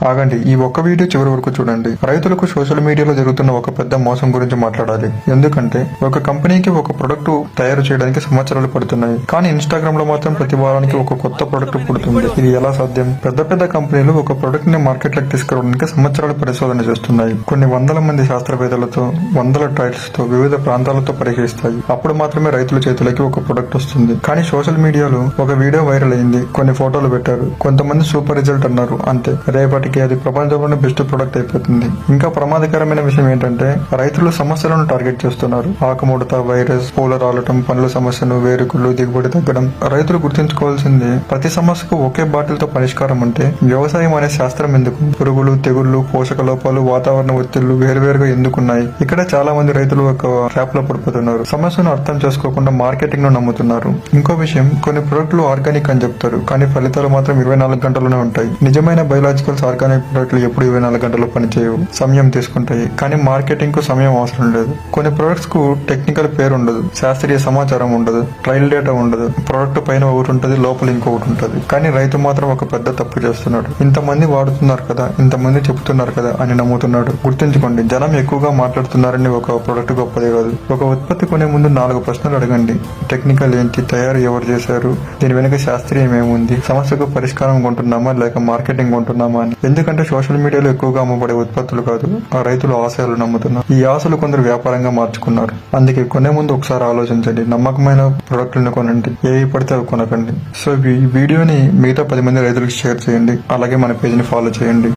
ఆగండి, ఈ ఒక్క వీడియో చివరి వరకు చూడండి. రైతులకు సోషల్ మీడియాలో జరుగుతున్న ఒక పెద్ద మోసం గురించి మాట్లాడాలి. ఎందుకంటే ఒక కంపెనీకి ఒక ప్రొడక్ట్ తయారు చేయడానికి సంవత్సరాలు పడుతున్నాయి, కానీ ఇన్స్టాగ్రామ్ లో మాత్రం ప్రతి వారానికి ఒక కొత్త ప్రొడక్ట్ పుడుతుంది. ఇది ఎలా సాధ్యం? పెద్ద పెద్ద కంపెనీలు ఒక ప్రొడక్ట్ ని మార్కెట్ లోకి తీసుకురావడానికి సంవత్సరాలు పరిశోధన చేస్తున్నాయి. కొన్ని వందల మంది శాస్త్రవేత్తలతో, వందల ట్రయల్స్ తో, వివిధ ప్రాంతాలతో పరీక్షిస్తాయి. అప్పుడు మాత్రమే రైతుల చేతులకి ఒక ప్రొడక్ట్ వస్తుంది. కానీ సోషల్ మీడియాలో ఒక వీడియో వైరల్ అయింది, కొన్ని ఫోటోలు పెట్టారు, కొంతమంది సూపర్ రిజల్ట్ అన్నారు, అంతే. రేపటి అది ప్రపంచంలోనే బెస్ట్ ప్రొడక్ట్ అయిపోతుంది. ఇంకా ప్రమాదకరమైన విషయం ఏంటంటే రైతులు సమస్యలను టార్గెట్ చేస్తున్నారు. ఆకుముడత, వైరస్, పూల రాలటం, పండ్ల సమస్యను, వేరుకులు, దిగుబడి తగ్గడం. రైతులు గుర్తుంచుకోవాల్సింది, ప్రతి సమస్యకు ఒకే బాటిల్ తో పరిష్కారం ఉంటే వ్యవసాయం అనే శాస్త్రం ఎందుకు? పురుగులు, తెగుళ్లు, పోషక లోపాలు, వాతావరణ ఒత్తిళ్లు వేరువేరుగా ఎందుకున్నాయి? ఇక్కడ చాలా మంది రైతులు ఒక ట్రాప్ లో పడిపోతున్నారు. సమస్యను అర్థం చేసుకోకుండా మార్కెటింగ్ ను నమ్ముతున్నారు. ఇంకో విషయం, కొన్ని ప్రొడక్టులు ఆర్గానిక్ అని చెప్తారు, కానీ ఫలితాలు మాత్రం 24 గంటల్లోనే ఉంటాయి. నిజమైన బయోలాజికల్ ఆర్గానిక్ ప్రొడక్ట్లు ఎప్పుడు 24 గంటలు పనిచేయవు, సమయం తీసుకుంటాయి. కానీ మార్కెటింగ్ కు సమయం అవసరం లేదు. కొన్ని ప్రొడక్ట్స్ కు టెక్నికల్ పేరు ఉండదు, శాస్త్రీయ సమాచారం ఉండదు, ట్రయల్ డేటా ఉండదు. ప్రొడక్ట్ పైన ఒకటి ఉంటుంది, లోపల ఇంకొకటి ఉంటుంది. కానీ రైతు మాత్రం ఒక పెద్ద తప్పు చేస్తున్నాడు. ఇంతమంది వాడుతున్నారు కదా, ఇంతమంది చెబుతున్నారు కదా అని నమ్ముతున్నాడు. గుర్తుంచుకోండి, జనం ఎక్కువగా మాట్లాడుతున్నారని ఒక ప్రొడక్ట్ గొప్పదే కాదు. ఒక ఉత్పత్తి కొనే ముందు 4 ప్రశ్నలు అడగండి. టెక్నికల్ ఏంటి? తయారు ఎవరు చేశారు? దీని వెనుక శాస్త్రీయం ఏముంది? సమస్యకు పరిష్కారం కొంటున్నామా లేక మార్కెటింగ్ కొంటున్నామా అని. ఎందుకంటే సోషల్ మీడియాలో ఎక్కువగా అమ్మబడే ఉత్పత్తులు కాదు, ఆ రైతులు ఆశయాలు నమ్ముతున్నారు. ఈ ఆశలు కొందరు వ్యాపారంగా మార్చుకున్నారు. అందుకే కొనే ముందు ఒకసారి ఆలోచించండి. నమ్మకమైన ప్రొడక్టులను కొనండి, ఏవి పడితే అవి కొనకండి. సో ఈ వీడియోని మిగతా 10 మంది రైతులకు షేర్ చేయండి. అలాగే మన పేజ్ ని ఫాలో చేయండి.